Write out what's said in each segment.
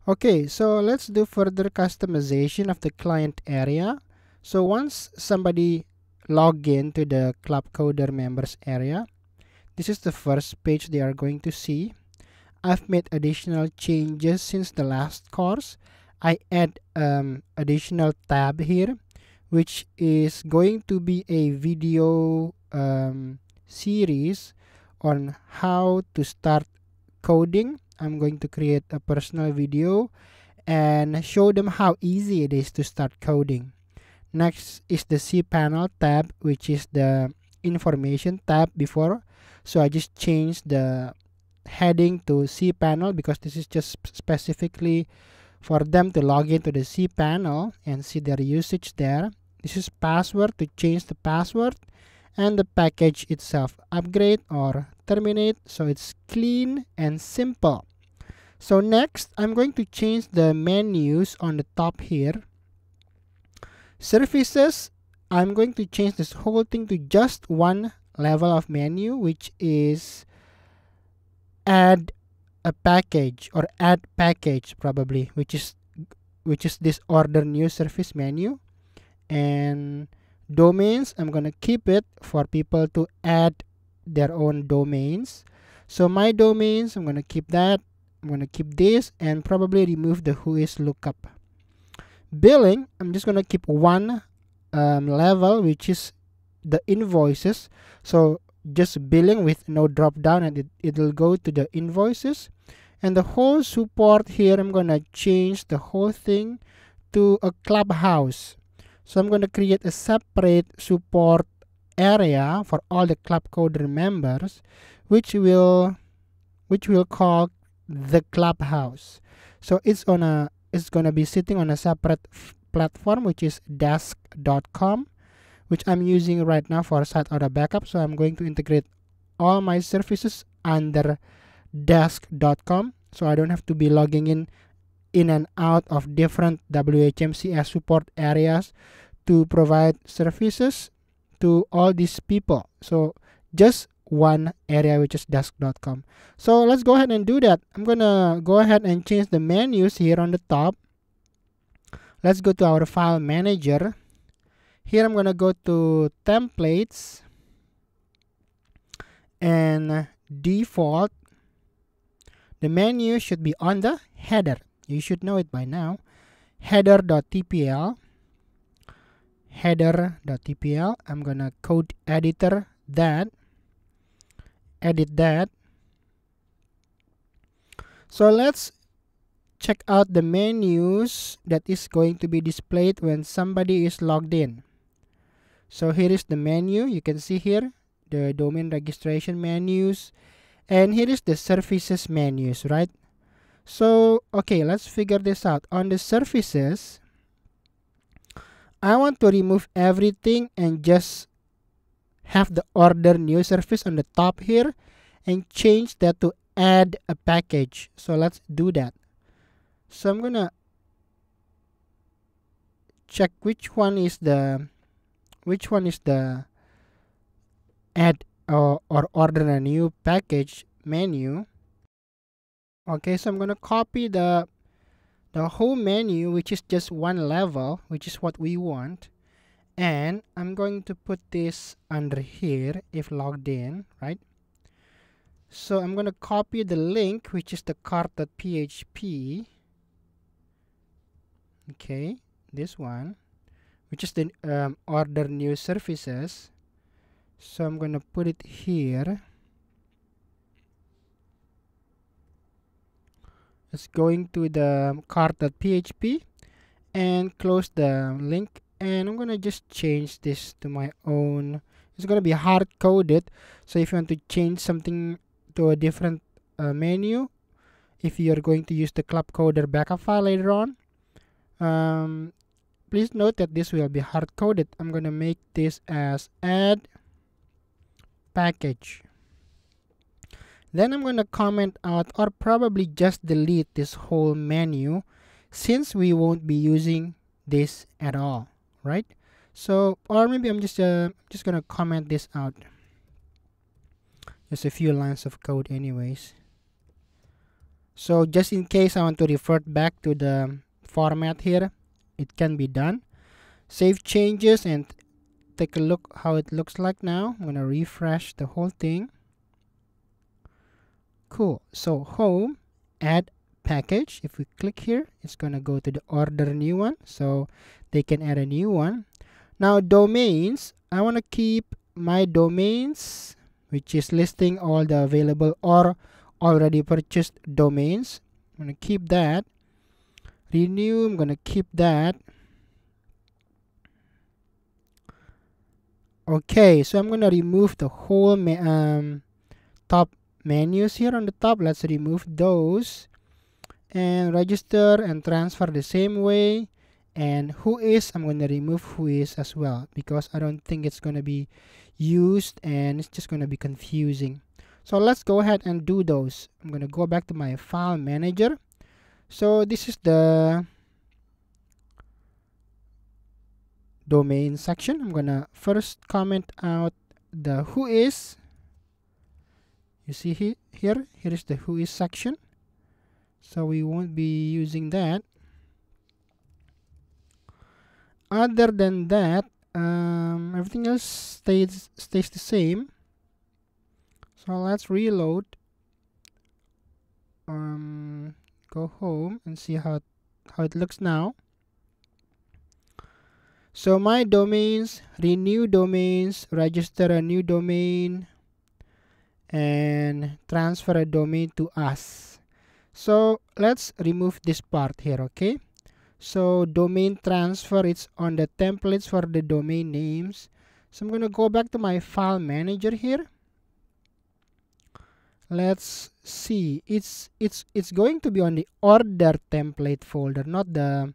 Okay, so let's do further customization of the client area. So once somebody log in to the Club Coder members area, this is the first page they are going to see. I've made additional changes since the last course. I add additional tab here, which is going to be a video series on how to start coding. I'm going to create a personal video and show them how easy it is to start coding. Next is the cPanel tab, which is the information tab before. So I just changed the heading to cPanel because this is just specifically for them to log into the cPanel and see their usage there. This is password to change the password, and the package itself, upgrade or terminate, so it's clean and simple. So next, I'm going to change the menus on the top here. Services, I'm going to change this whole thing to just one level of menu, which is add a package or add package probably, which is this order new service menu. And domains, I'm gonna keep it for people to add their own domains. So my domains, I'm gonna keep that. I'm gonna keep this and probably remove the whois lookup. Billing, I'm just gonna keep one level, which is the invoices. So just billing with no drop down, and it'll go to the invoices. And the whole support here, I'm gonna change the whole thing to a clubhouse. So I'm going to create a separate support area for all the Club Coder members, which we'll call the Clubhouse. So it's going to be sitting on a separate platform, which is desk.com, which I'm using right now for site auto backup. So I'm going to integrate all my services under desk.com, so I don't have to be logging in and out of different WHMCS support areas to provide services to all these people. So just one area, which is desk.com. So let's go ahead and do that. I'm gonna go ahead and change the menus here on the top. Let's go to our file manager. Here I'm gonna go to templates and default. The menu should be on the header. You should know it by now. Header.tpl. Header.tpl. I'm gonna code editor that. Edit that. So let's check out the menus that is going to be displayed when somebody is logged in. So here is the menu. You can see here the domain registration menus, and here is the services menus, right? So, okay, let's figure this out. On the services, I want to remove everything and just have the order new service on the top here and change that to add a package. So let's do that. So I'm gonna check which one is the add or order a new package menu. Okay, so I'm gonna copy the whole menu, which is just one level, which is what we want, and I'm going to put this under here if logged in, right? So I'm gonna copy the link, which is the cart.php. Okay, this one, which is the order new services. So I'm gonna put it here. It's going to the cart.php and close the link, and I'm gonna just change this to my own. It's gonna be hard coded, so if you want to change something to a different menu, if you're going to use the Club Coder backup file later on, please note that this will be hard coded. I'm gonna make this as add package. Then I'm going to comment out or probably just delete this whole menu, since we won't be using this at all, right? So, or maybe I'm just going to comment this out. Just a few lines of code anyways. So just in case I want to revert back to the format here, it can be done. Save changes and take a look how it looks like now. I'm gonna refresh the whole thing. Cool. So home, add package. If we click here, it's gonna go to the order new one, so they can add a new one. Now domains, I want to keep my domains, which is listing all the available or already purchased domains. I'm going to keep that. Renew, I'm going to keep that. Okay, so I'm going to remove the whole top menus here on the top. Let's remove those and register and transfer the same way. And who is, I'm going to remove who is as well, because I don't think it's going to be used and it's just going to be confusing. So let's go ahead and do those. I'm going to go back to my file manager. So this is the domain section. I'm going to first comment out the who is. You see here is the who is section. So we won't be using that. Other than that, everything else stays the same. So let's reload. Go home and see how it looks now. So my domains, renew domains, register a new domain, and transfer a domain to us. So let's remove this part here, okay? So domain transfer, it's on the templates for the domain names. So I'm going to go back to my file manager here. Let's see, it's going to be on the order template folder, not the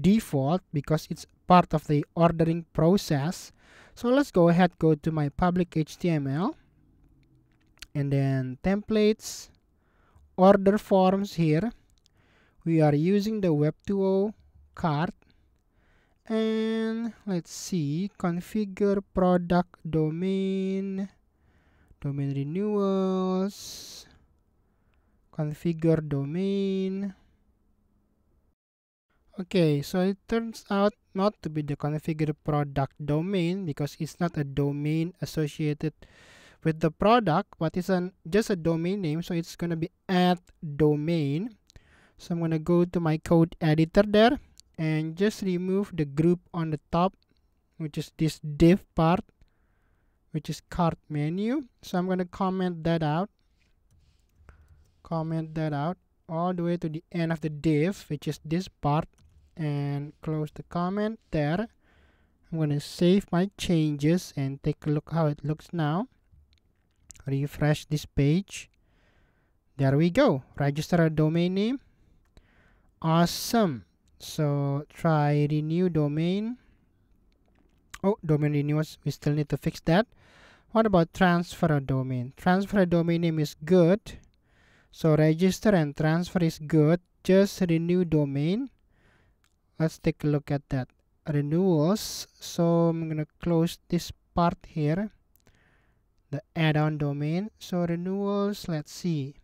default, because it's part of the ordering process. So let's go ahead, go to my public HTML and then templates, order forms. Here we are using the Web 2.0 cart, and let's see, configure product domain renewals, configure domain. Okay, so it turns out not to be the configure product domain, because it's not a domain associated with the product, but it's just a domain name. So it's going to be at domain. So I'm going to go to my code editor there and just remove the group on the top, which is this div part, which is cart menu. So I'm going to comment that out all the way to the end of the div, which is this part, and close the comment there. I'm going to save my changes and take a look how it looks now. Refresh this page. There we go. Register a domain name. Awesome. So try renew domain. Oh, domain renewals, we still need to fix that. What about transfer a domain? Transfer a domain name is good. So register and transfer is good. Just renew domain. Let's take a look at that. Renewals. So I'm going to close this part here, the add-on domain. So renewals, let's see.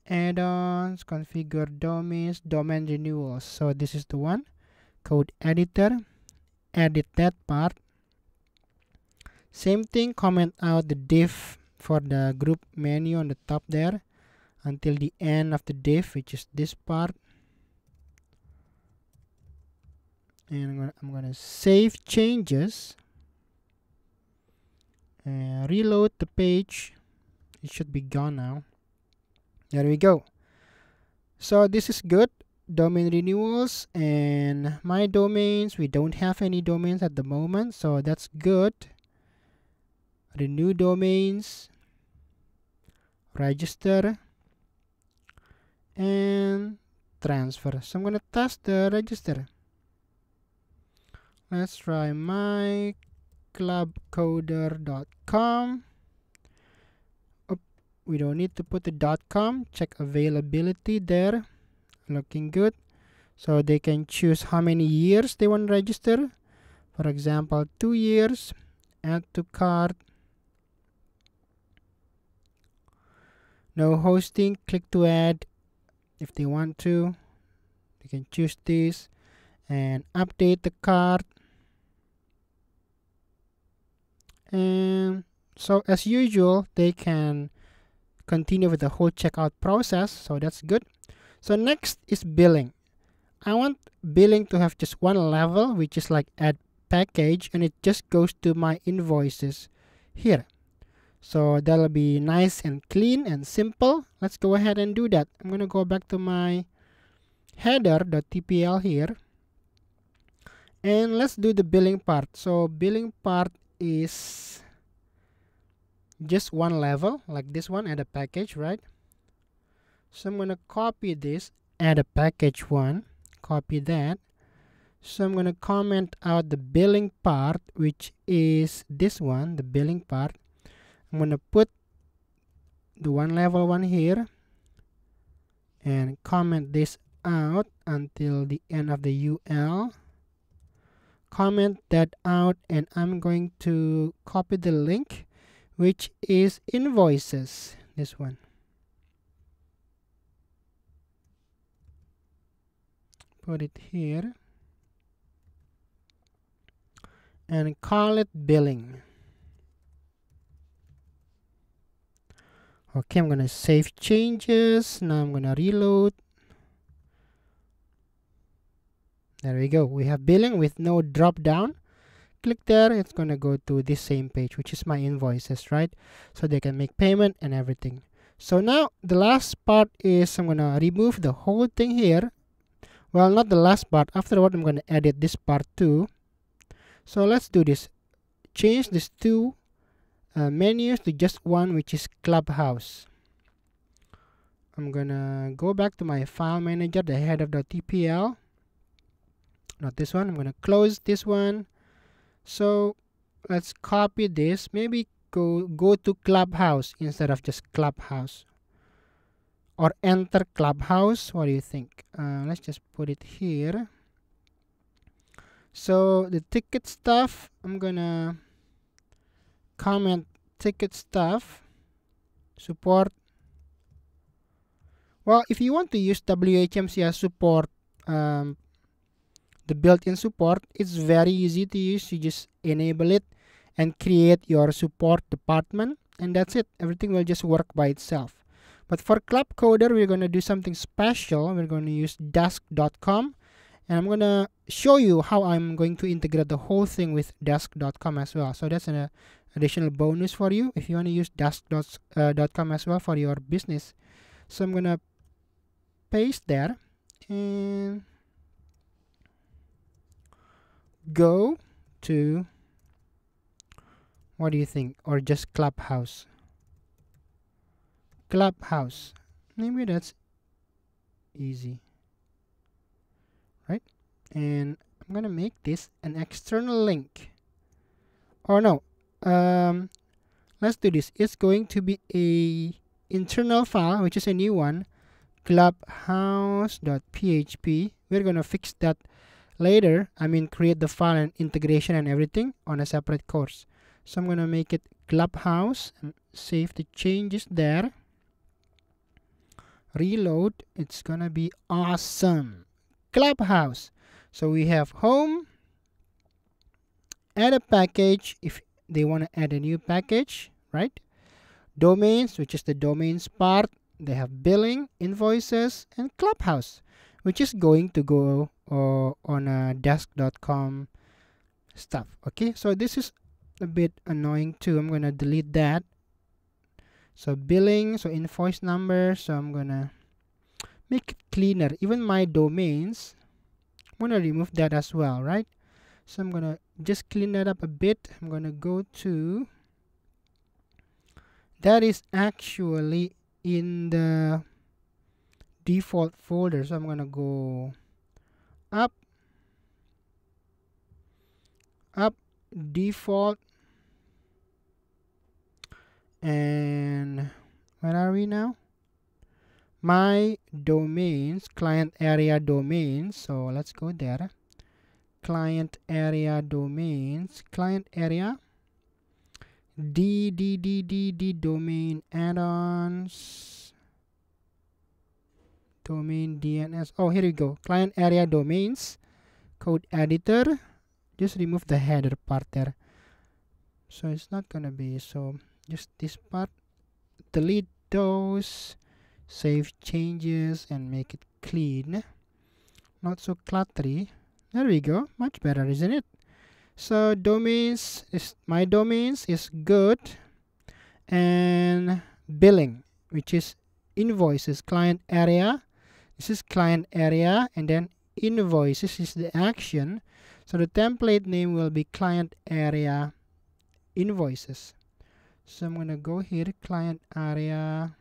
Add-ons, configure domains, domain renewals. So this is the one. Code editor. Edit that part. Same thing, comment out the div for the group menu on the top there until the end of the div, which is this part. And I'm gonna save changes and reload the page. It should be gone now. There we go. So this is good. Domain renewals and my domains. We don't have any domains at the moment, so that's good. Renew domains, register, and transfer. So I'm going to test the register. Let's try myclubcoder.com. Oh, we don't need to put the .com. Check availability there. Looking good. So they can choose how many years they want to register. For example, 2 years. Add to cart. No hosting, click to add. if they want to. They can choose this and update the cart. And so as usual, they can continue with the whole checkout process, so that's good. So next is billing. I want billing to have just one level, which is like add package, and it just goes to my invoices here. So that'll be nice and clean and simple. Let's go ahead and do that. I'm going to go back to my header.tpl here, and let's do the billing part. So billing part is just one level, like this one, add a package, right? So I'm going to copy this, add a package one, copy that. So I'm going to comment out the billing part, which is this one, the billing part. I'm going to put the one level one here and comment this out until the end of the UL. Comment that out, and I'm going to copy the link, which is invoices, this one. Put it here and call it billing. Okay, I'm gonna save changes. Now I'm gonna reload. There we go. We have billing with no drop down. Click there, it's gonna go to this same page, which is my invoices, right? So they can make payment and everything. So now the last part is I'm gonna remove the whole thing here. Well, not the last part. Afterward, I'm gonna edit this part too. So let's do this. Change these two menus to just one, which is Clubhouse. I'm gonna go back to my file manager, the header.tpl. Not this one. I'm gonna close this one. So let's copy this. Maybe go to Clubhouse instead of just Clubhouse, or enter Clubhouse. What do you think? Let's just put it here. So the ticket stuff, I'm gonna comment ticket stuff support. Well, if you want to use WHMCS support, the built-in support, it's very easy to use. You just enable it and create your support department, and that's it. Everything will just work by itself. But for Club Coder, we're going to do something special. We're going to use desk.com, and I'm going to show you how I'm going to integrate the whole thing with desk.com as well. So that's an additional bonus for you if you want to use desk.com as well for your business. So I'm going to paste there and go to, what do you think? Or just Clubhouse. Clubhouse. Maybe that's easy, right? And I'm gonna make this an external link. Or no, let's do this. It's going to be a internal file, which is a new one, clubhouse.php. We're gonna fix that later. I mean, create the file and integration and everything on a separate course. So I'm gonna make it Clubhouse and save the changes there. Reload. It's gonna be awesome. Clubhouse. So we have home, add a package if they want to add a new package, right? Domains, which is the domains part. They have billing, invoices, and Clubhouse, which is going to go on a desk.com stuff. Okay, so this is a bit annoying too. I'm gonna delete that. So billing, so invoice number. So I'm gonna make it cleaner. Even my domains, I'm gonna remove that as well, right? So I'm gonna just clean that up a bit. I'm gonna go to, that is actually in the default folder. So I'm gonna go up, default, and where are we now? My domains, client area domains. So let's go there. Client area domains, client area, D domain add-ons. domain DNS. Oh, here you go. Client area domains, code editor. Just remove the header part there. So it's not gonna be, so just this part. Delete those. Save changes and make it clean. Not so cluttery. There we go. Much better, isn't it? So domains is, my domains is good. And billing, which is invoices, client area. This is client area, and then invoices is the action. So the template name will be client area invoices. So I'm gonna go here, client area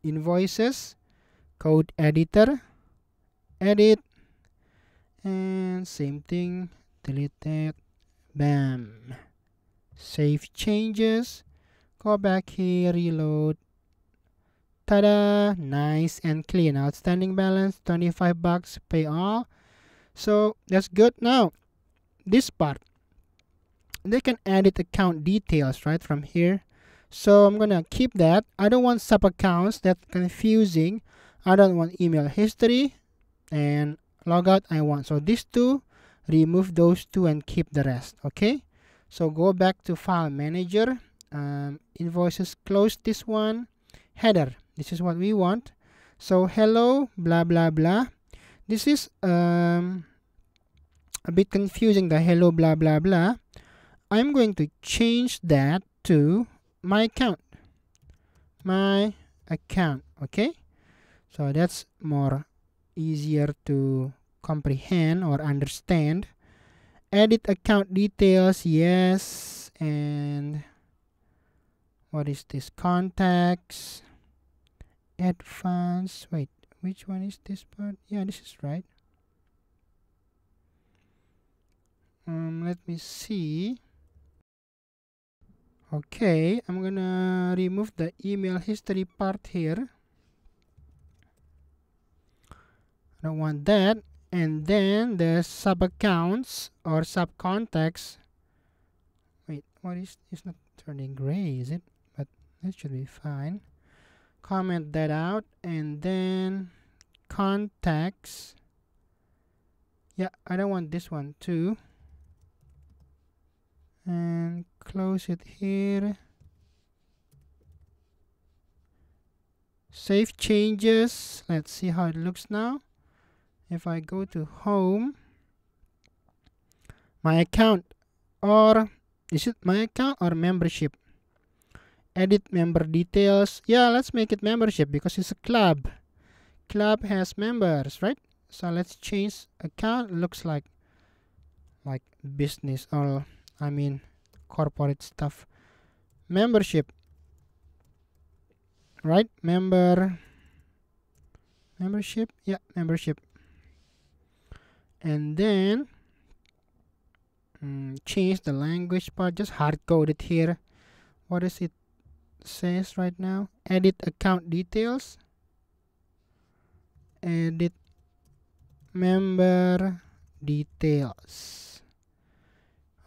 invoices, code editor, edit, and same thing, delete that, bam. Save changes, go back here, reload, ta-da, nice and clean. Outstanding balance, 25 bucks, pay all. So that's good. Now, this part, they can edit account details right from here. So I'm gonna keep that. I don't want sub accounts, that's confusing. I don't want email history and logout I want. So these two, remove those two and keep the rest. Okay, so go back to file manager, invoices, close this one, header, this is what we want. So hello blah blah blah. This is a bit confusing, the hello blah blah blah. I'm going to change that to my account. Okay, so that's more easier to comprehend or understand. Edit account details, yes. And what is this? Contacts, add funds. Wait, which one is this part? Yeah, this is right. Let me see. Okay, I'm gonna remove the email history part here. I don't want that. And then the sub accounts or sub contacts. Wait, what is, it's not turning gray, is it? But that should be fine. Comment that out, and then contacts. Yeah, I don't want this one too. And close it here. Save changes. Let's see how it looks now. If I go to home, my account, or is it my account or membership? Edit member details. Yeah, let's make it membership because it's a club. Club has members, right? So let's change account. Looks like business, or I mean corporate stuff. Membership, right? Membership, yeah, membership. And then change the language part, just hard code it here. What does it says right now? Edit account details, edit member details.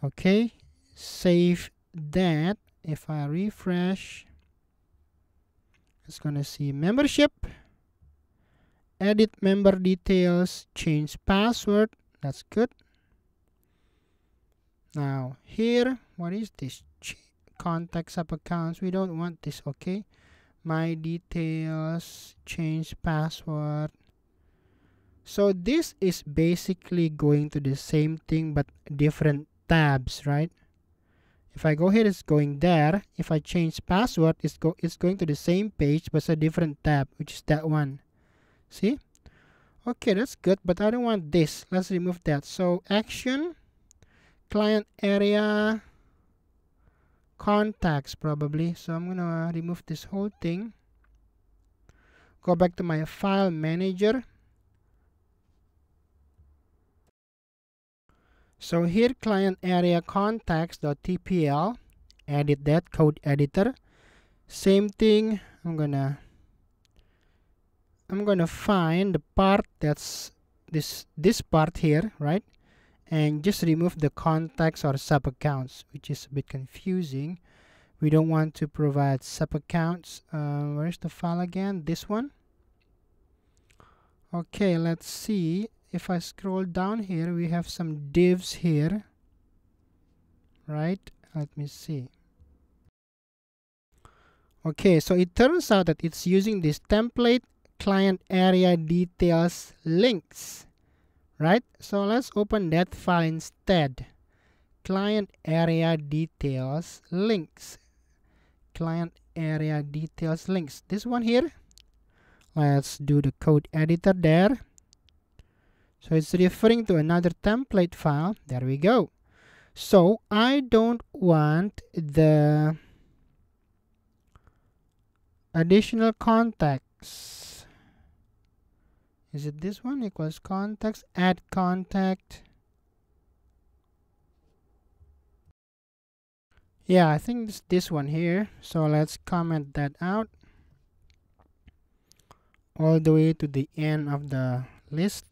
Okay, save that. If I refresh, it's gonna see membership, edit member details, change password. That's good. Now here, what is this? Contact sub accounts, we don't want this. Okay, my details, change password. So this is basically going to the same thing but different tabs, right? If I go here, it's going there. If I change password, it's going to the same page but it's a different tab, which is that one. See? Okay, that's good, but I don't want this. Let's remove that. So action, client area, contacts probably. So I'm gonna remove this whole thing. Go back to my file manager. So here, client area contacts.tpl, edit that, code editor. Same thing, I'm gonna find the part that's this part here, right? And just remove the contacts or sub accounts, which is a bit confusing. We don't want to provide sub accounts. Where's the file again? This one. Okay, let's see. If I scroll down here, we have some divs here, right? Let me see. Okay, so it turns out that it's using this template client area details links, right? So let's open that file instead. Client area details links. Client area details links. This one here. Let's do the code editor there. So it's referring to another template file. There we go. So I don't want the additional context. Is it this one? Equals context, add contact. Yeah, I think it's this one here. So let's comment that out all the way to the end of the list.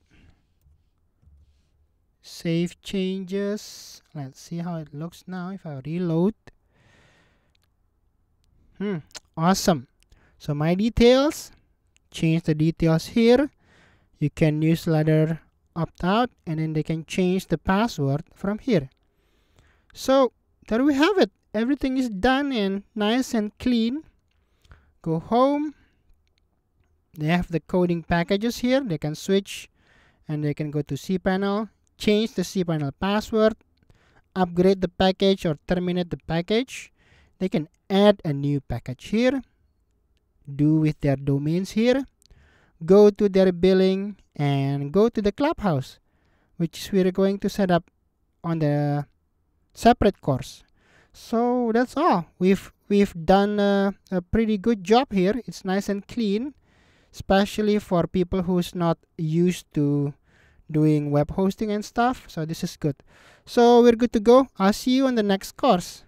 Save changes. Let's see how it looks now if I reload. Awesome. So my details, change the details here. You can use ladder opt out, and then they can change the password from here. So there we have it. Everything is done and nice and clean. Go home. They have the coding packages here. They can switch and they can go to cPanel, change the cPanel password, upgrade the package or terminate the package. They can add a new package here, do with their domains here, go to their billing, and go to the Clubhouse, which we're going to set up on the separate course. So that's all. We've done a pretty good job here. It's nice and clean, especially for people who's not used to doing web hosting and stuff. So this is good. So we're good to go. I'll see you on the next course.